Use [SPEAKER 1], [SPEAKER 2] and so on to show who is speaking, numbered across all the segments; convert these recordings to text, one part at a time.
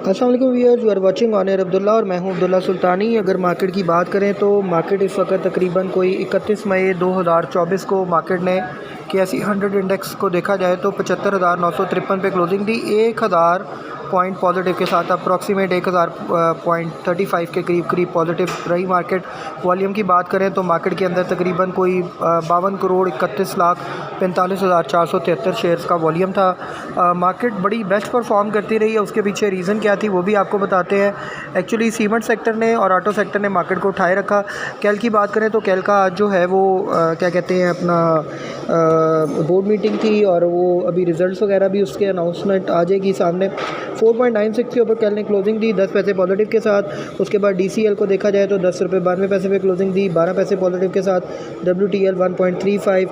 [SPEAKER 1] अस्सलाम वालेकुम viewers, you are watching on air Abdullah और मैं हूं अब्दुल्ला सुल्तानी। अगर मार्केट की बात करें तो मार्केट इस वक्त तकरीबन कोई 31 मई 2024 को मार्केट ने KSE 100 इंडेक्स को देखा जाए तो 75,953 पे क्लोजिंग दी। 1000 पॉइंट पॉजिटिव के साथ अप्रॉक्सीमेट 1000.35 के करीब पॉजिटिव रही मार्केट। वॉल्यूम की बात करें तो मार्केट के अंदर तकरीबन कोई 52,31,45,473 शेयर्स का वॉल्यूम था। मार्केट बड़ी बेस्ट परफॉर्म करती रही है। उसके पीछे रीज़न क्या थी वो भी आपको बताते हैं। एक्चुअली सीमेंट सेक्टर ने और ऑटो सेक्टर ने मार्केट को उठाए रखा। कल की बात करें तो कल का आज जो है वो क्या कहते हैं अपना बोर्ड मीटिंग थी और वो अभी रिज़ल्ट्स वगैरह भी उसके अनाउंसमेंट आ जाएगी सामने। 4.96 के ऊपर कल ने क्लोजिंग दी 10 पैसे पॉजिटिव के साथ। उसके बाद DCL को देखा जाए तो 10 रुपये 92 पैसे पे क्लोजिंग दी 12 पैसे पॉजिटिव के साथ। WTL 1.35,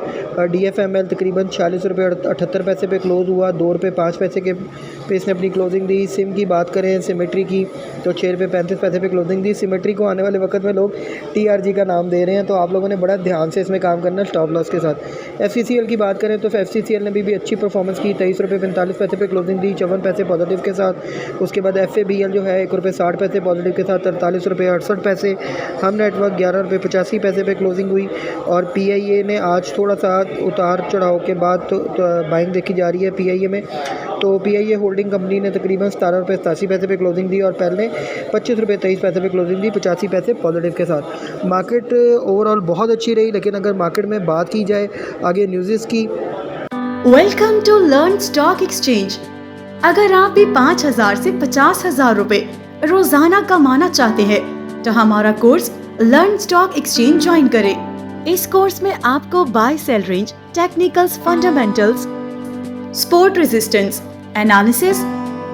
[SPEAKER 1] DFML तकरीबन 46 रुपये 78 पैसे पे क्लोज़ हुआ, 2 रुपये 5 पैसे के पे इसने अपनी क्लोजिंग दी। सिम की बात करें सिमेट्री की तो 6 रुपये 35 पैसे पे क्लोजिंग दी। सिमेट्री को आने वाले वक्त में लोग TRG का नाम दे रहे हैं, तो आप लोगों ने बड़ा ध्यान से इसमें काम करना स्टॉप लॉस के साथ। FCCL की बात करें तो FCCL ने भी अच्छी परफॉर्मेंस की, 23 रुपये 45 पैसे पे क्लोजिंग दी 54 पैसे पॉजिटिव के साथ। उसके बाद FABL जो है 1 रुपये 60 पैसे पॉजिटिव के साथ 43 रुपये 68 पैसे। हम नेटवर्क 11 रुपये 85 पैसे पे क्लोजिंग हुई। और PIA ने आज थोड़ा सा उतार चढ़ाव के बाद तो बाइंग देखी जा रही है PIA में। तो PIA होल्डिंग कंपनी ने तकरीबन 17 रुपये 87 पैसे पे क्लोजिंग दी और पहले 25 रुपये 23 पैसे पे क्लोजिंग दी 85 पैसे पॉजिटिव के साथ। मार्केट ओवरऑल बहुत अच्छी रही। लेकिन अगर मार्केट में बात की जाए आगे न्यूज़ की।
[SPEAKER 2] Welcome to learn stock exchange. अगर आप भी 5,000 से 50,000 रुपए रोजाना कमाना चाहते हैं तो हमारा course learn stock exchange join करें। इस कोर्स में आपको buy sell range, technicals, fundamentals, support resistance analysis,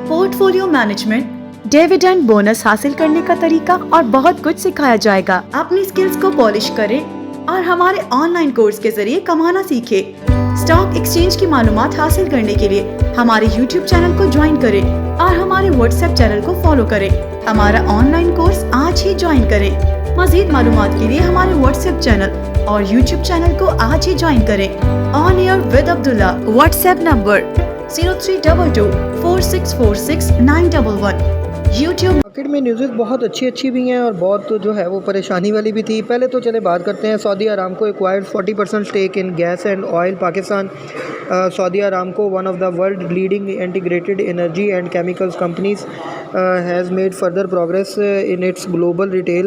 [SPEAKER 2] portfolio management, dividend bonus हासिल करने का तरीका और बहुत कुछ सिखाया जाएगा। अपनी स्किल्स को पॉलिश करें और हमारे ऑनलाइन कोर्स के जरिए कमाना सीखें। स्टॉक एक्सचेंज की मालूमात हासिल करने के लिए हमारे YouTube चैनल को ज्वाइन करें और हमारे WhatsApp चैनल को फॉलो करें। हमारा ऑनलाइन कोर्स आज ही ज्वाइन करें। मजीद मालूमात के लिए हमारे WhatsApp चैनल और YouTube चैनल को आज ही ज्वाइन करें। On air with Abdullah, WhatsApp number 0322 4646 911। YouTube
[SPEAKER 1] market में न्यूज़ बहुत अच्छी भी हैं और बहुत जो है वो परेशानी वाली भी थी। पहले तो चले बात करते हैं Saudi Aramco acquired 40% stake in gas and oil Pakistan. Saudi Aramco, one of the world leading integrated energy and chemicals companies, has made further progress in its global retail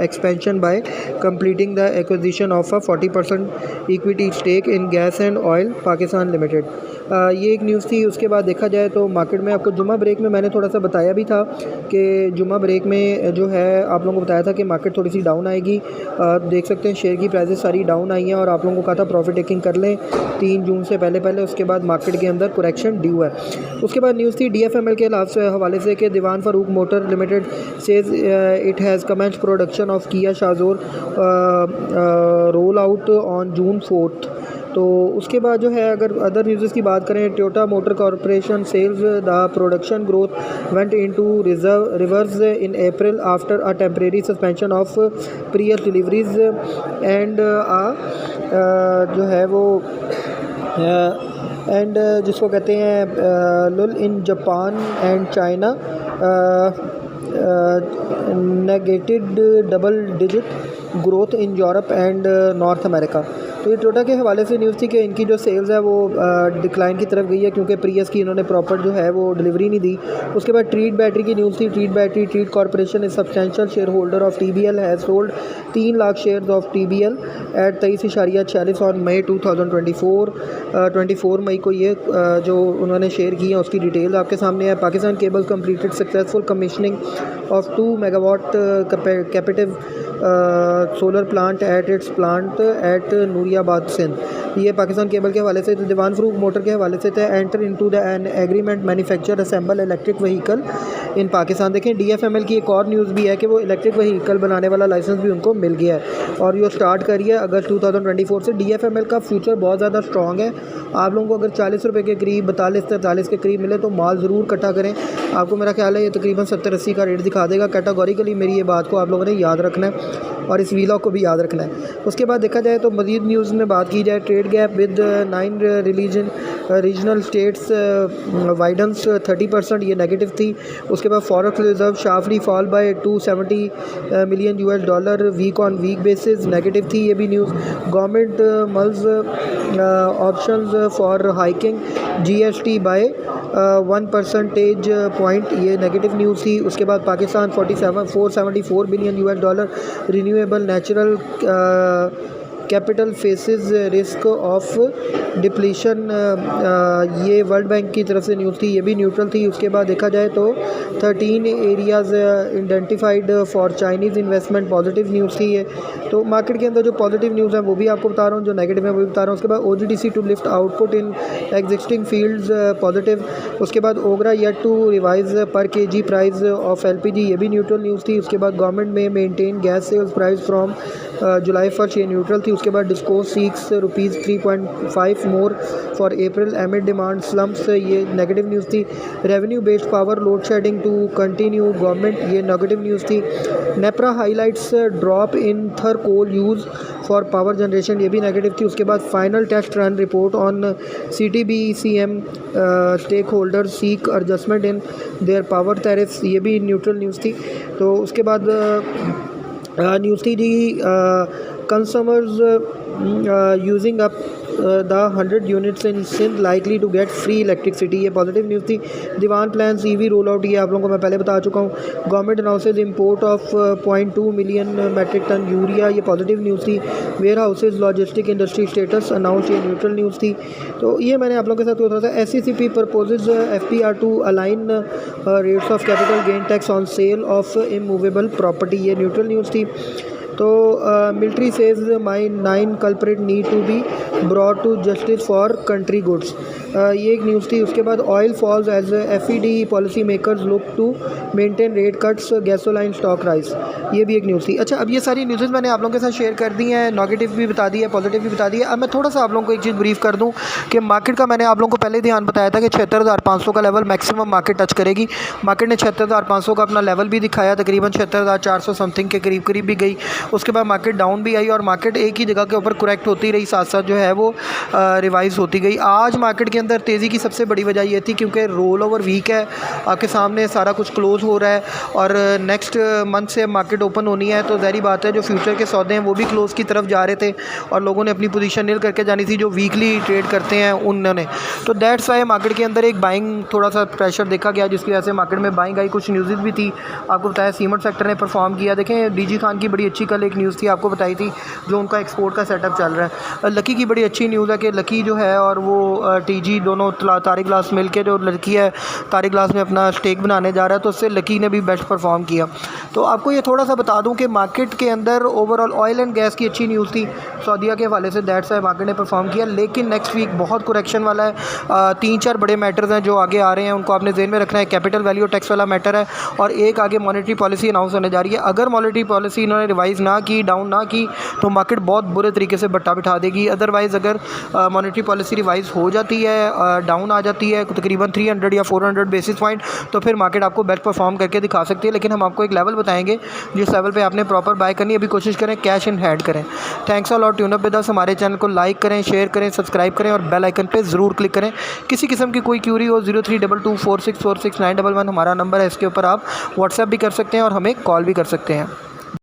[SPEAKER 1] expansion by completing the acquisition of a 40% equity stake in gas and oil Pakistan Limited। ये एक news थी। उसके बाद देखा जाए तो market में आपको जुमा ब्रेक में मैंने थोड़ा सा बताया भी था कि जुमा ब्रेक में जो है आप लोगों को बताया था कि मार्केट थोड़ी सी डाउन आएगी। देख सकते हैं शेयर की प्राइसेस सारी डाउन आई हैं और आप लोगों को कहा था प्रॉफिट टेकिंग कर लें 3 जून से पहले। उसके बाद मार्केट के अंदर करेक्शन ड्यू है। उसके बाद न्यूज़ थी DFML के हवाले से कि Dewan Farooq motor limited says it has commenced production of Kia Shehzore roll out on June 4। तो उसके बाद जो है अगर अदर न्यूज़ की बात करें, टोयोटा मोटर कॉरपोरेशन सेल्स the production growth went into reverse in April after a temporary suspension of previous deliveries and जो है वो एंड जिसको कहते हैं lull in Japan and China negative double digit growth in Europe and north America. तो ये Toyota के हवाले से न्यूज़ थी कि इनकी जो सेल्स है वो डिक्लाइन की तरफ गई है क्योंकि प्रीवियस की इन्होंने प्रॉपर जो है वो डिलीवरी नहीं दी। उसके बाद ट्रीट बैटरी की न्यूज़ थी। Treet corporation is substantial share holder of TBL has sold 3 lakh shares of TBL at 23.46 on May 2024। 24 मई को ये जो उन्होंने शेयर किए हैं उसकी डिटेल आपके सामने है। Pakistan cables completed successful commissioning of 2 megawatt capacitive solar plant at its plant at Nooriabad Sindh. ये पाकिस्तान केबल के हवाले से। दीवान फरूक मोटर के हवाले से थे enter into the an agreement manufacture assemble electric vehicle in Pakistan. देखें DFML की एक और न्यूज़ भी है कि वो इलेक्ट्रिक व्हीकल बनाने वाला लाइसेंस भी उनको मिल गया है और ये स्टार्ट करी है अगस्त 2024 से। DFML का फ्यूचर बहुत ज़्यादा स्ट्रॉन्ग है। आप लोगों को अगर 40 रुपये के करीब 42-43 के करीब मिले तो माल ज़रूर इकट्ठा करें। आपको मेरा ख्याल है ये तकरीबन 70-80 का रेट दिखा देगा। कैटेगोरिकली मेरी ये बात को आप लोगों ने याद रखना है और इस वीलॉग को भी याद रखना है। उसके बाद देखा जाए तो मज़ीद न्यूज़ न्यूज़ में बात की जाए, trade gap with 9 regional states widens 30%, ये नेगेटिव थी। उसके बाद forex reserve sharply fall by $270 million $, week on week basis, negative थी ये भी news. Government mulls options for hiking GST by 1 percentage point, ये नेगेटिव न्यूज़ थी। उसके बाद Pakistan $474 billion renewable natural capital faces risk of depletion, ये world bank की तरफ से न्यूज़ थी, ये भी न्यूट्रल थी। उसके बाद देखा जाए तो 13 areas identified for Chinese investment, positive news थी ये। तो मार्केट के अंदर जो पॉजिटिव न्यूज़ है वो भी आपको बता रहा हूँ, जो नेगेटिव है वो भी बता रहा हूँ। उसके बाद OGDC to lift output in existing fields, positive. उसके बाद OGRA yet to revise per kg price of LPG, ये भी न्यूट्रल न्यूज़ थी। उसके बाद गवर्नमेंट में maintain gas sales price from July 1, ये न्यूट्रल थी। उसके बाद DISCOs seek ₹3.5 more for April amid demand slumps, ये नेगेटिव न्यूज़ थी। Revenue based power load shedding to continue government, ये नेगेटिव न्यूज़ थी। NEPRA highlights drop in Thar coal use for power generation, ये भी नेगेटिव थी। उसके बाद final test run report on CTBCM stakeholder seek adjustment in their power tariffs, ये भी neutral news थी। तो उसके बाद न्यूज़ थी जी consumers using up the 100 units in Sindh likely to get free electricity, ये पॉजिटिव न्यूज़ थी। Dewan plans EV roll out, ये आप लोगों को मैं पहले बता चुका हूँ। Government announces import of 0.2 million metric ton urea, ये पॉजिटिव न्यूज़ थी। Warehouses logistic industry status announce, ये न्यूट्रल न्यूज़ थी। तो ये मैंने आप लोगों के साथ होता था। SCCP proposes FPR to align rates of capital gain tax on sale of immovable property, ये न्यूट्रल न्यूज़ थी। तो military says May 9 culprit need to be brought to justice for country goods, ये एक न्यूज़ थी। उसके बाद oil falls as FED policy makers look to maintain rate cuts, gasoline stock rise, ये भी एक न्यूज़ थी। अच्छा, अब ये सारी न्यूज़ मैंने आप लोगों के साथ शेयर कर दी हैं, नेगेटिव भी बता दी है, पॉजिटिव भी बता दी है। अब मैं थोड़ा सा आप लोगों को एक चीज़ ब्रीफ कर दूं कि मार्केट का मैंने आप लोगों को पहले ध्यान बताया था कि 76,500 का लेवल मैक्सिमम मार्केट टच करेगी। मार्केट ने 76,500 का अपना लेवल भी दिखाया, तकरीबन 76,400 समथिंग के करीब करीब भी गई। उसके बाद मार्केट डाउन भी आई और मार्केट एक ही जगह के ऊपर करेक्ट होती रही, साथ साथ जो है वो रिवाइज होती गई। आज मार्केट के अंदर तेज़ी की सबसे बड़ी वजह ये थी क्योंकि रोल ओवर वीक है, आपके सामने सारा कुछ क्लोज हो रहा है और नेक्स्ट मंथ से मार्केट ओपन होनी है। तो ज़ाहिर बात है जो फ्यूचर के सौदे हैं वो भी क्लोज की तरफ जा रहे थे और लोगों ने अपनी पोजीशन नील करके जानी थी, जो वीकली ट्रेड करते हैं उन्होंने। तो दैट्स वाई मार्केट के अंदर एक बाइंग थोड़ा सा प्रेशर देखा गया, जिसकी वजह से मार्केट में बाइंग आई। कुछ न्यूज़ भी थी, आपको बताया सीमेंट सेक्टर ने परफॉर्म किया। देखें DG खान की बड़ी अच्छी कल एक न्यूज़ थी, आपको बताई थी, जो उनका एक्सपोर्ट का सेटअप चल रहा है। लकी की बड़ी अच्छी न्यूज़ है कि लकी जो है और वो TG दोनों तारिक ग्लास मिल के, जो लड़की है तारिक ग्लास में अपना स्टेक बनाने जा रहा है, तो उससे लकी ने भी बेस्ट परफॉर्म किया। तो आपको ये थोड़ा सा बता दूं कि मार्केट के अंदर ओवरऑल ऑयल एंड गैस की अच्छी न्यूज़ थी सऊदीया के हवाले से, दैट्स वाई मार्केट ने परफॉर्म किया। लेकिन नेक्स्ट वीक बहुत करेक्शन वाला है। 3-4 बड़े मैटर्स हैं जो आगे आ रहे हैं, उनको आपने ज़हन में रखना है। कैपिटल वैल्यू टैक्स वाला मैटर है और एक आगे मॉनेटरी पॉलिसी अनाउंस होने जा रही है। अगर मॉनेटरी पॉलिसी इन्होंने रिवाइज़ ना की, डाउन ना की, तो मार्केट बहुत बुरे तरीके से बट्टा बिठा देगी। अदरवाइज़ अगर मॉनेटरी पॉलिसी रिवाइज़ हो जाती है, डाउन आ जाती है तकरीबन 300 या 400 बेसिस पॉइंट, तो फिर मार्केट आपको बेस्ट परफॉर्म करके दिखा सकती है। लेकिन हम आपको एक लेवल बताएंगे जिस लेवल पे आपने प्रॉपर बाय करनी है। अभी कोशिश करें कैश इन हैंड करें। Thanks a lot. Tune up with us, हमारे चैनल को लाइक करें, शेयर करें, सब्सक्राइब करें और बेल आइकन पे ज़रूर क्लिक करें। किसी किस्म की कोई क्यूरी हो 032246469111 हमारा नंबर है, इसके ऊपर आप व्हाट्सएप भी कर सकते हैं और हमें कॉल भी कर सकते हैं।